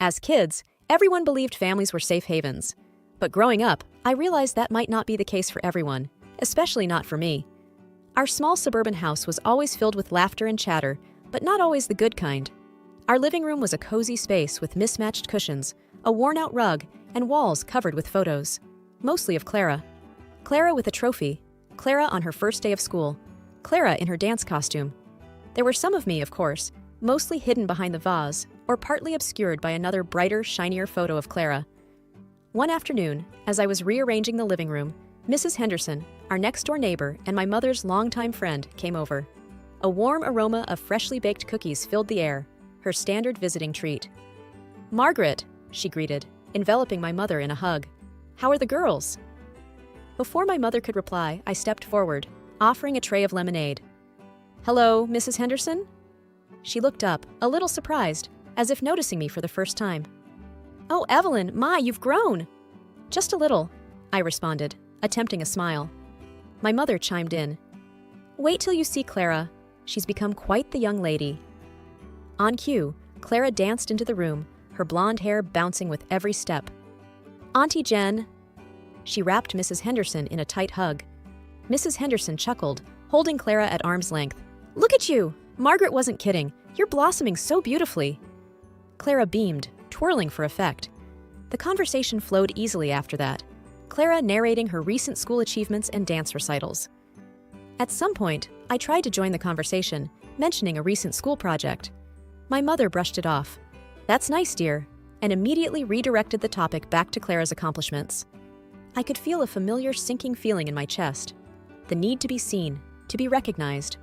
As kids, everyone believed families were safe havens. But growing up, I realized that might not be the case for everyone, especially not for me. Our small suburban house was always filled with laughter and chatter, but not always the good kind. Our living room was a cozy space with mismatched cushions, a worn-out rug, and walls covered with photos. Mostly of Clara. Clara with a trophy. Clara on her first day of school. Clara in her dance costume. There were some of me, of course, mostly hidden behind the vase, or partly obscured by another brighter, shinier photo of Clara. One afternoon, as I was rearranging the living room, Mrs. Henderson, our next-door neighbor and my mother's longtime friend, came over. A warm aroma of freshly baked cookies filled the air, her standard visiting treat. "Margaret," she greeted, enveloping my mother in a hug. "How are the girls?" Before my mother could reply, I stepped forward, offering a tray of lemonade. "Hello, Mrs. Henderson?" She looked up, a little surprised, as if noticing me for the first time. "Oh, Evelyn, my, you've grown!" "Just a little," I responded, attempting a smile. My mother chimed in. "Wait till you see Clara. She's become quite the young lady." On cue, Clara danced into the room, her blonde hair bouncing with every step. "Auntie Jen." She wrapped Mrs. Henderson in a tight hug. Mrs. Henderson chuckled, holding Clara at arm's length. "Look at you! Margaret wasn't kidding. You're blossoming so beautifully." Clara beamed, twirling for effect. The conversation flowed easily after that, Clara narrating her recent school achievements and dance recitals. At some point, I tried to join the conversation, mentioning a recent school project. My mother brushed it off. "That's nice, dear," and immediately redirected the topic back to Clara's accomplishments. I could feel a familiar sinking feeling in my chest, the need to be seen, to be recognized.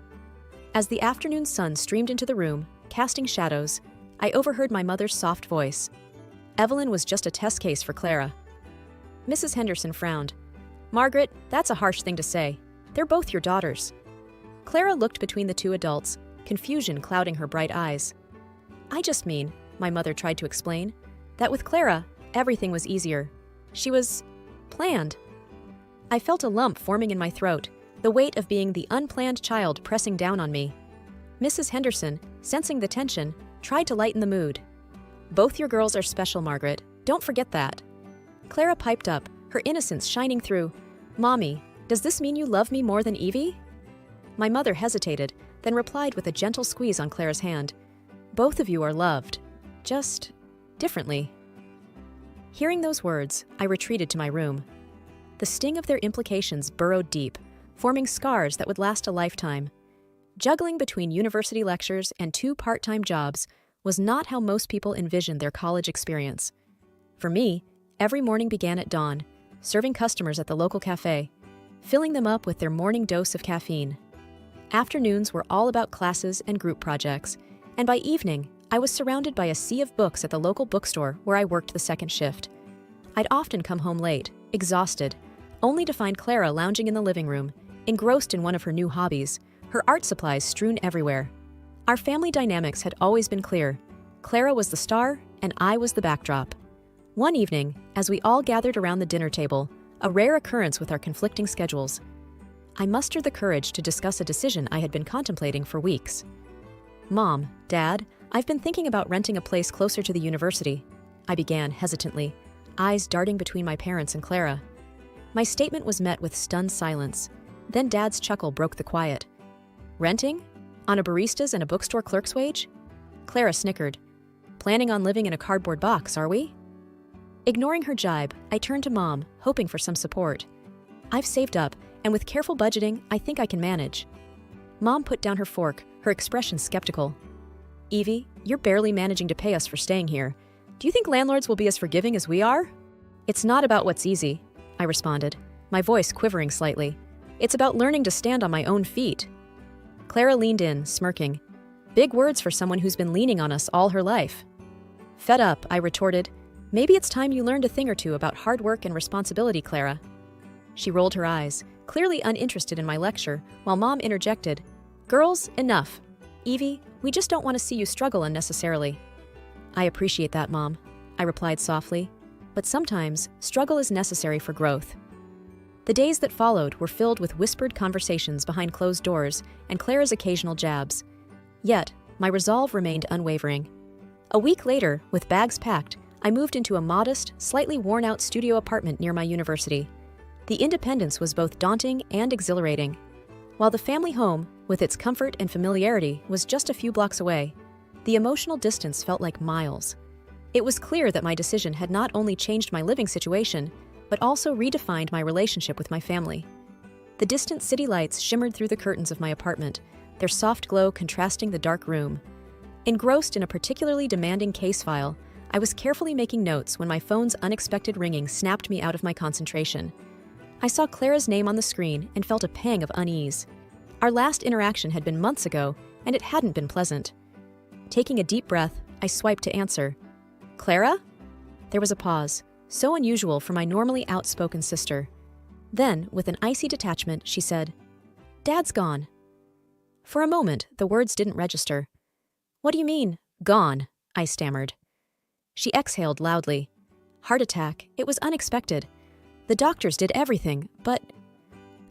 As the afternoon sun streamed into the room, casting shadows, I overheard my mother's soft voice. Evelyn was just a test case for Clara. Mrs. Henderson frowned. "Margaret, that's a harsh thing to say. They're both your daughters." Clara looked between the two adults, confusion clouding her bright eyes. "I just mean," my mother tried to explain, "that with Clara, everything was easier. She was planned." I felt a lump forming in my throat, the weight of being the unplanned child pressing down on me. Mrs. Henderson, sensing the tension, tried to lighten the mood. "Both your girls are special, Margaret. Don't forget that." Clara piped up, her innocence shining through. "Mommy, does this mean you love me more than Evie?" My mother hesitated, then replied with a gentle squeeze on Clara's hand. "Both of you are loved, just differently." Hearing those words, I retreated to my room. The sting of their implications burrowed deep, forming scars that would last a lifetime. Juggling between university lectures and 2 part-time jobs was not how most people envisioned their college experience. For me, every morning began at dawn, serving customers at the local cafe, filling them up with their morning dose of caffeine. Afternoons were all about classes and group projects, and by evening, I was surrounded by a sea of books at the local bookstore where I worked the second shift. I'd often come home late, exhausted, only to find Clara lounging in the living room, engrossed in one of her new hobbies, her art supplies strewn everywhere. Our family dynamics had always been clear. Clara was the star, and I was the backdrop. One evening, as we all gathered around the dinner table, a rare occurrence with our conflicting schedules, I mustered the courage to discuss a decision I had been contemplating for weeks. "Mom, Dad, I've been thinking about renting a place closer to the university," I began hesitantly, eyes darting between my parents and Clara. My statement was met with stunned silence. Then Dad's chuckle broke the quiet. "Renting? On a barista's and a bookstore clerk's wage?" Clara snickered. "Planning on living in a cardboard box, are we?" Ignoring her jibe, I turned to Mom, hoping for some support. "I've saved up, and with careful budgeting, I think I can manage." Mom put down her fork, her expression skeptical. "Evie, you're barely managing to pay us for staying here. Do you think landlords will be as forgiving as we are?" "It's not about what's easy," I responded, my voice quivering slightly. "It's about learning to stand on my own feet." Clara leaned in, smirking. "Big words for someone who's been leaning on us all her life." Fed up, I retorted, "Maybe it's time you learned a thing or two about hard work and responsibility, Clara." She rolled her eyes, clearly uninterested in my lecture, while Mom interjected, "Girls, enough. Evie, we just don't want to see you struggle unnecessarily." "I appreciate that, Mom," I replied softly, "but sometimes struggle is necessary for growth." The days that followed were filled with whispered conversations behind closed doors and Clara's occasional jabs. Yet, my resolve remained unwavering. A week later, with bags packed, I moved into a modest, slightly worn-out studio apartment near my university. The independence was both daunting and exhilarating. While the family home, with its comfort and familiarity, was just a few blocks away, the emotional distance felt like miles. It was clear that my decision had not only changed my living situation, but also redefined my relationship with my family. The distant city lights shimmered through the curtains of my apartment, their soft glow contrasting the dark room. Engrossed in a particularly demanding case file, I was carefully making notes when my phone's unexpected ringing snapped me out of my concentration. I saw Clara's name on the screen and felt a pang of unease. Our last interaction had been months ago, and it hadn't been pleasant. Taking a deep breath, I swiped to answer. "Clara?" There was a pause, so unusual for my normally outspoken sister. Then, with an icy detachment, she said, "Dad's gone." For a moment, the words didn't register. "What do you mean, gone?" I stammered. She exhaled loudly. "Heart attack. It was unexpected. The doctors did everything, but..."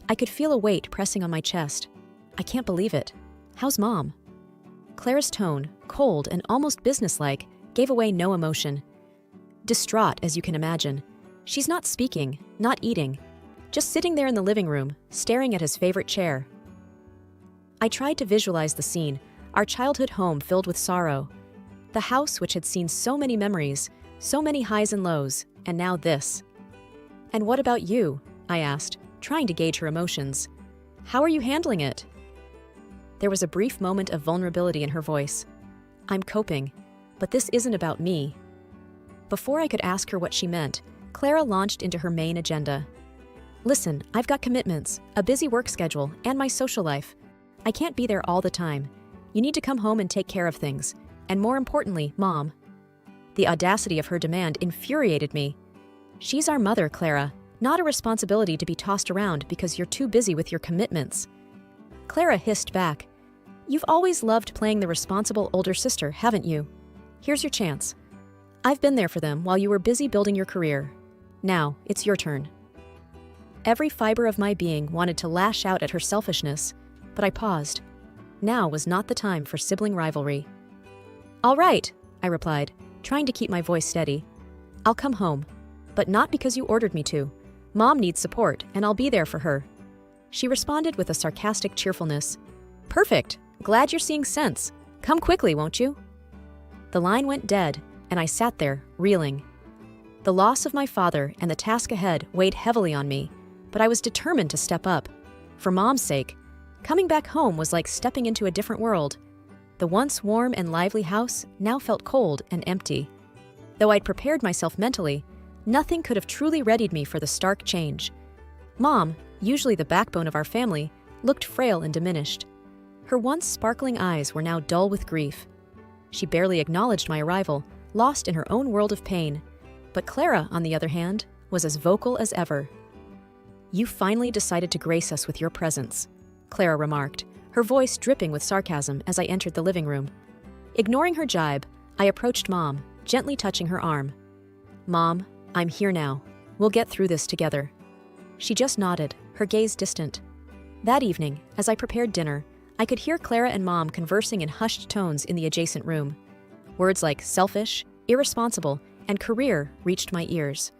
I could feel a weight pressing on my chest. "I can't believe it. How's Mom?" Clara's tone, cold and almost businesslike, gave away no emotion. Distraught, as you can imagine. She's not speaking, not eating, just sitting there in the living room, staring at his favorite chair. I tried to visualize the scene, our childhood home filled with sorrow. The house which had seen so many memories, so many highs and lows, and now this. "And what about you?" I asked, trying to gauge her emotions. "How are you handling it?" There was a brief moment of vulnerability in her voice. "I'm coping, but this isn't about me." Before I could ask her what she meant, Clara launched into her main agenda. "Listen, I've got commitments, a busy work schedule, and my social life. I can't be there all the time. You need to come home and take care of things. And more importantly, Mom." The audacity of her demand infuriated me. "She's our mother, Clara, not a responsibility to be tossed around because you're too busy with your commitments." Clara hissed back. "You've always loved playing the responsible older sister, haven't you? Here's your chance. I've been there for them while you were busy building your career. Now, it's your turn." Every fiber of my being wanted to lash out at her selfishness, but I paused. Now was not the time for sibling rivalry. "All right," I replied, trying to keep my voice steady. "I'll come home, but not because you ordered me to. Mom needs support, and I'll be there for her." She responded with a sarcastic cheerfulness. "Perfect. Glad you're seeing sense. Come quickly, won't you?" The line went dead, and I sat there, reeling. The loss of my father and the task ahead weighed heavily on me, but I was determined to step up. For Mom's sake, coming back home was like stepping into a different world. The once warm and lively house now felt cold and empty. Though I'd prepared myself mentally, nothing could have truly readied me for the stark change. Mom, usually the backbone of our family, looked frail and diminished. Her once sparkling eyes were now dull with grief. She barely acknowledged my arrival, lost in her own world of pain. But Clara, on the other hand, was as vocal as ever. "You finally decided to grace us with your presence," Clara remarked, her voice dripping with sarcasm as I entered the living room. Ignoring her jibe, I approached Mom, gently touching her arm. "Mom, I'm here now. We'll get through this together." She just nodded, her gaze distant. That evening, as I prepared dinner, I could hear Clara and Mom conversing in hushed tones in the adjacent room. Words like selfish, irresponsible, and career reached my ears.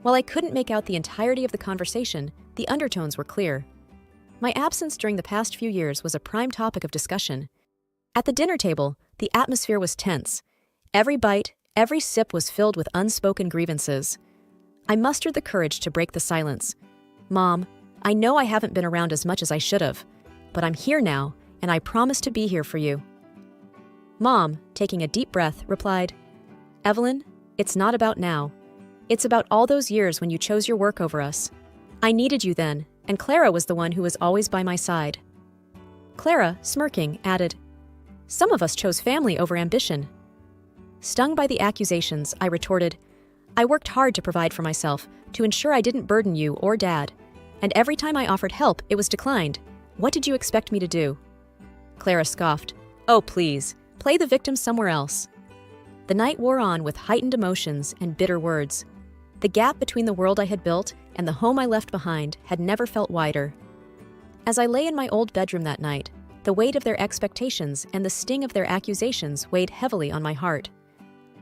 While I couldn't make out the entirety of the conversation, the undertones were clear. My absence during the past few years was a prime topic of discussion. At the dinner table, the atmosphere was tense. Every bite, every sip was filled with unspoken grievances. I mustered the courage to break the silence. "Mom, I know I haven't been around as much as I should have, but I'm here now, and I promise to be here for you." Mom, taking a deep breath, replied, "Evelyn, it's not about now. It's about all those years when you chose your work over us. I needed you then, and Clara was the one who was always by my side." Clara, smirking, added, "Some of us chose family over ambition." Stung by the accusations, I retorted, "I worked hard to provide for myself, to ensure I didn't burden you or Dad. And every time I offered help, it was declined. What did you expect me to do?" Clara scoffed, "Oh, please, play the victim somewhere else." The night wore on with heightened emotions and bitter words. The gap between the world I had built and the home I left behind had never felt wider. As I lay in my old bedroom that night, the weight of their expectations and the sting of their accusations weighed heavily on my heart.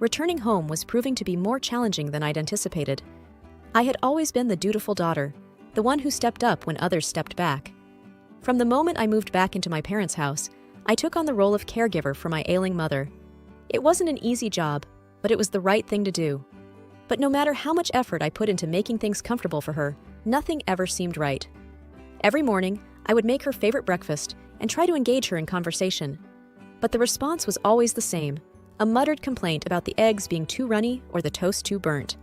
Returning home was proving to be more challenging than I'd anticipated. I had always been the dutiful daughter, the one who stepped up when others stepped back. From the moment I moved back into my parents' house, I took on the role of caregiver for my ailing mother. It wasn't an easy job, but it was the right thing to do. But no matter how much effort I put into making things comfortable for her, nothing ever seemed right. Every morning, I would make her favorite breakfast and try to engage her in conversation. But the response was always the same, a muttered complaint about the eggs being too runny or the toast too burnt.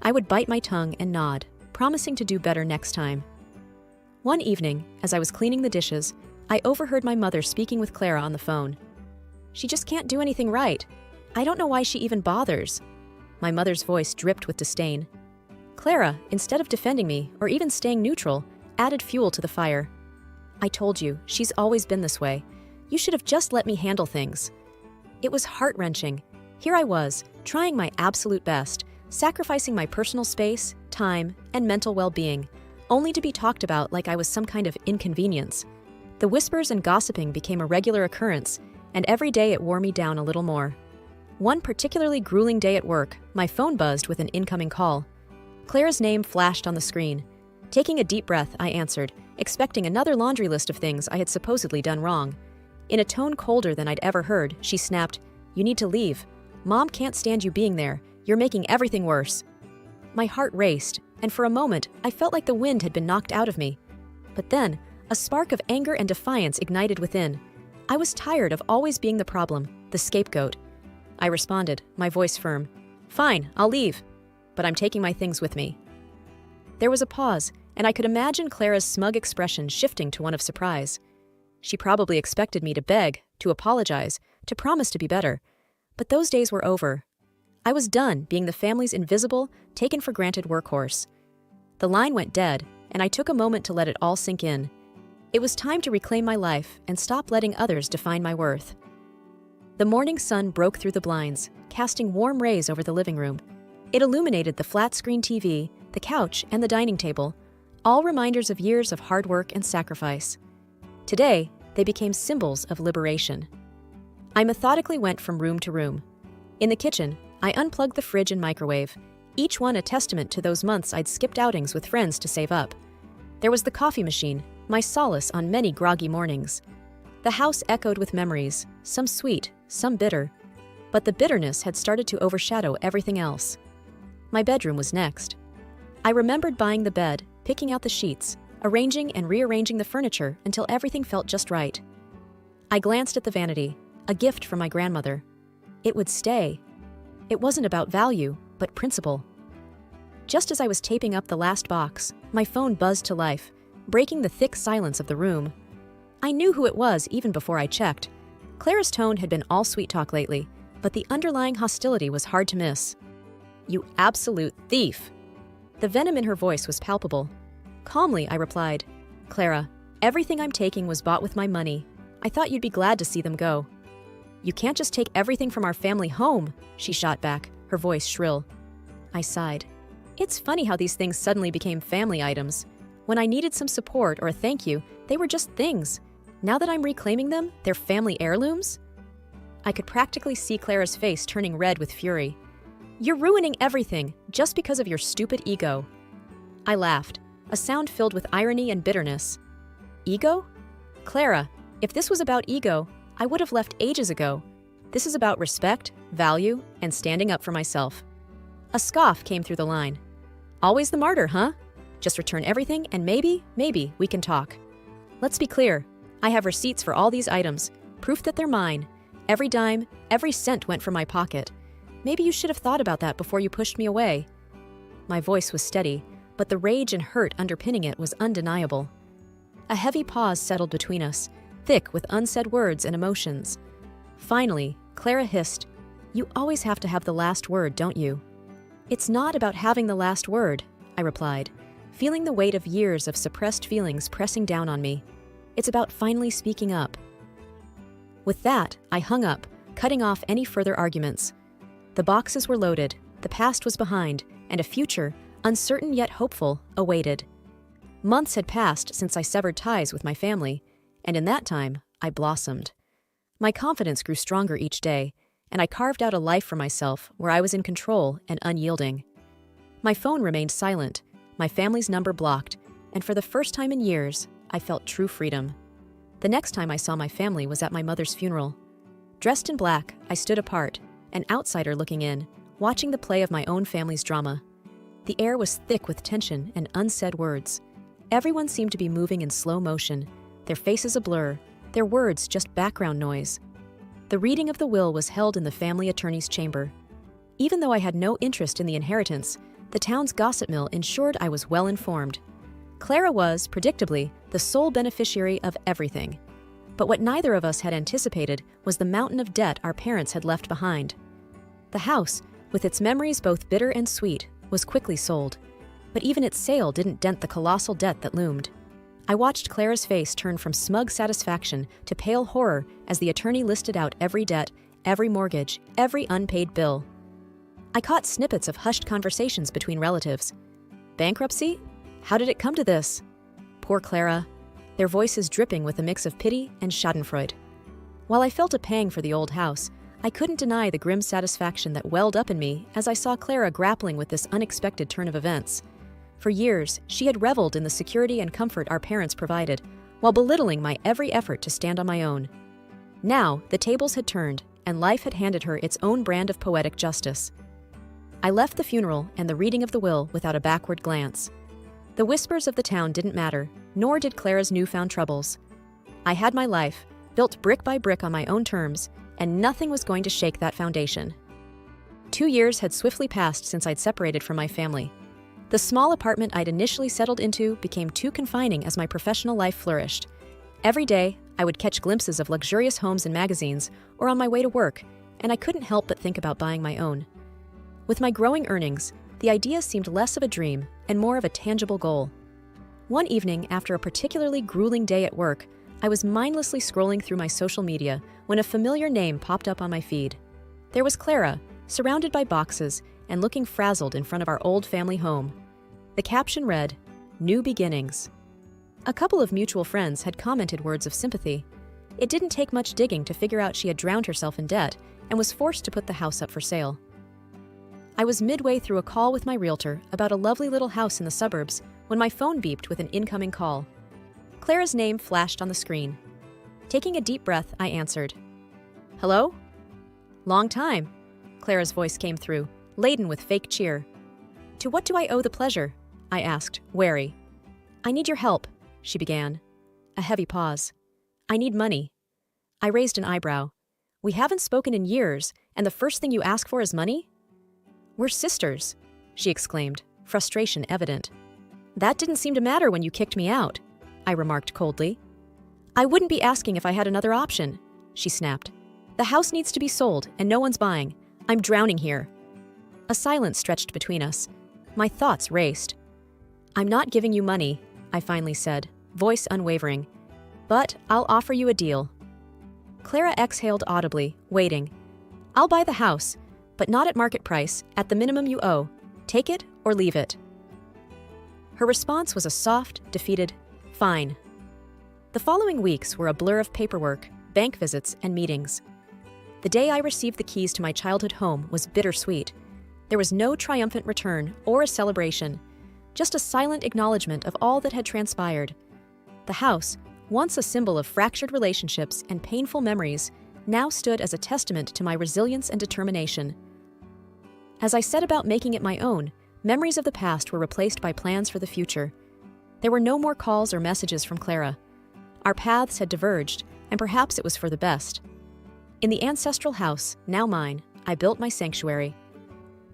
I would bite my tongue and nod, promising to do better next time. One evening, as I was cleaning the dishes, I overheard my mother speaking with Clara on the phone. "She just can't do anything right. I don't know why she even bothers." My mother's voice dripped with disdain. Clara, instead of defending me or even staying neutral, added fuel to the fire. "I told you, she's always been this way. You should have just let me handle things." It was heart-wrenching. Here I was, trying my absolute best, sacrificing my personal space, time, and mental well-being, only to be talked about like I was some kind of inconvenience. The whispers and gossiping became a regular occurrence, and every day it wore me down a little more. One particularly grueling day at work, my phone buzzed with an incoming call. Clara's name flashed on the screen. Taking a deep breath, I answered, expecting another laundry list of things I had supposedly done wrong. In a tone colder than I'd ever heard, she snapped, "You need to leave. Mom can't stand you being there. You're making everything worse." My heart raced, and for a moment, I felt like the wind had been knocked out of me. But then, a spark of anger and defiance ignited within. I was tired of always being the problem, the scapegoat. I responded, my voice firm. "Fine, I'll leave. But I'm taking my things with me." There was a pause, and I could imagine Clara's smug expression shifting to one of surprise. She probably expected me to beg, to apologize, to promise to be better. But those days were over. I was done being the family's invisible, taken-for-granted workhorse. The line went dead, and I took a moment to let it all sink in. It was time to reclaim my life and stop letting others define my worth. The morning sun broke through the blinds, casting warm rays over the living room. It illuminated the flat-screen TV, the couch, and the dining table, all reminders of years of hard work and sacrifice. Today, they became symbols of liberation. I methodically went from room to room. In the kitchen, I unplugged the fridge and microwave, each one a testament to those months I'd skipped outings with friends to save up. There was the coffee machine, my solace on many groggy mornings. The house echoed with memories, some sweet, some bitter, but the bitterness had started to overshadow everything else. My bedroom was next. I remembered buying the bed, picking out the sheets, arranging and rearranging the furniture until everything felt just right. I glanced at the vanity, a gift from my grandmother. It would stay. It wasn't about value, but principle. Just as I was taping up the last box, my phone buzzed to life, breaking the thick silence of the room. I knew who it was even before I checked. Clara's tone had been all sweet talk lately, but the underlying hostility was hard to miss. "You absolute thief!" The venom in her voice was palpable. Calmly, I replied, "Clara, everything I'm taking was bought with my money. I thought you'd be glad to see them go." "You can't just take everything from our family home," she shot back, her voice shrill. I sighed. It's funny how these things suddenly became family items. When I needed some support or a thank you, they were just things. Now that I'm reclaiming them, they're family heirlooms? I could practically see Clara's face turning red with fury. "You're ruining everything, just because of your stupid ego." I laughed, a sound filled with irony and bitterness. "Ego? Clara, if this was about ego, I would have left ages ago. This is about respect, value, and standing up for myself." A scoff came through the line. "Always the martyr, huh? Just return everything and maybe we can talk." Let's be clear. I have receipts for all these items, proof that they're mine. Every dime, every cent went from my pocket. Maybe you should have thought about that before you pushed me away. My voice was steady, but the rage and hurt underpinning it was undeniable. A heavy pause settled between us, thick with unsaid words and emotions. Finally, Clara hissed, "You always have to have the last word, don't you?" "It's not about having the last word," I replied, feeling the weight of years of suppressed feelings pressing down on me. "It's about finally speaking up." With that, I hung up, cutting off any further arguments. The boxes were loaded, the past was behind, and a future, uncertain yet hopeful, awaited. Months had passed since I severed ties with my family, and in that time, I blossomed. My confidence grew stronger each day, and I carved out a life for myself where I was in control and unyielding. My phone remained silent, my family's number blocked, and for the first time in years, I felt true freedom. The next time I saw my family was at my mother's funeral. Dressed in black, I stood apart, an outsider looking in, watching the play of my own family's drama. The air was thick with tension and unsaid words. Everyone seemed to be moving in slow motion, their faces a blur, their words just background noise. The reading of the will was held in the family attorney's chamber. Even though I had no interest in the inheritance, the town's gossip mill ensured I was well informed. Clara was, predictably, the sole beneficiary of everything. But what neither of us had anticipated was the mountain of debt our parents had left behind. The house, with its memories both bitter and sweet, was quickly sold. But even its sale didn't dent the colossal debt that loomed. I watched Clara's face turn from smug satisfaction to pale horror as the attorney listed out every debt, every mortgage, every unpaid bill. I caught snippets of hushed conversations between relatives. Bankruptcy? How did it come to this? Poor Clara, their voices dripping with a mix of pity and schadenfreude. While I felt a pang for the old house, I couldn't deny the grim satisfaction that welled up in me as I saw Clara grappling with this unexpected turn of events. For years, she had reveled in the security and comfort our parents provided, while belittling my every effort to stand on my own. Now, the tables had turned, and life had handed her its own brand of poetic justice. I left the funeral and the reading of the will without a backward glance. The whispers of the town didn't matter, nor did Clara's newfound troubles. I had my life, built brick by brick on my own terms, and nothing was going to shake that foundation. 2 years had swiftly passed since I'd separated from my family. The small apartment I'd initially settled into became too confining as my professional life flourished. Every day, I would catch glimpses of luxurious homes in magazines or on my way to work, and I couldn't help but think about buying my own. With my growing earnings, the idea seemed less of a dream and more of a tangible goal. One evening, after a particularly grueling day at work, I was mindlessly scrolling through my social media when a familiar name popped up on my feed. There was Clara, surrounded by boxes and looking frazzled in front of our old family home. The caption read, "New Beginnings." A couple of mutual friends had commented words of sympathy. It didn't take much digging to figure out she had drowned herself in debt and was forced to put the house up for sale. I was midway through a call with my realtor about a lovely little house in the suburbs when my phone beeped with an incoming call. Clara's name flashed on the screen. Taking a deep breath, I answered. "Hello?" "Long time," Clara's voice came through, laden with fake cheer. "To what do I owe the pleasure?" I asked, wary. "I need your help," she began. A heavy pause. "I need money." I raised an eyebrow. "We haven't spoken in years, and the first thing you ask for is money?" "We're sisters," she exclaimed, frustration evident. "That didn't seem to matter when you kicked me out," I remarked coldly. "I wouldn't be asking if I had another option," she snapped. "The house needs to be sold, and no one's buying. I'm drowning here." A silence stretched between us. My thoughts raced. "I'm not giving you money," I finally said, voice unwavering. "But I'll offer you a deal." Clara exhaled audibly, waiting. "I'll buy the house, but not at market price, at the minimum you owe. Take it or leave it." Her response was a soft, defeated, "Fine." The following weeks were a blur of paperwork, bank visits, and meetings. The day I received the keys to my childhood home was bittersweet. There was no triumphant return or a celebration, just a silent acknowledgement of all that had transpired. The house, once a symbol of fractured relationships and painful memories, now stood as a testament to my resilience and determination. As I set about making it my own, memories of the past were replaced by plans for the future. There were no more calls or messages from Clara. Our paths had diverged, and perhaps it was for the best. In the ancestral house, now mine, I built my sanctuary.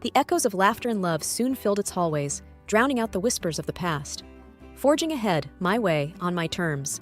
The echoes of laughter and love soon filled its hallways, drowning out the whispers of the past. Forging ahead, my way, on my terms.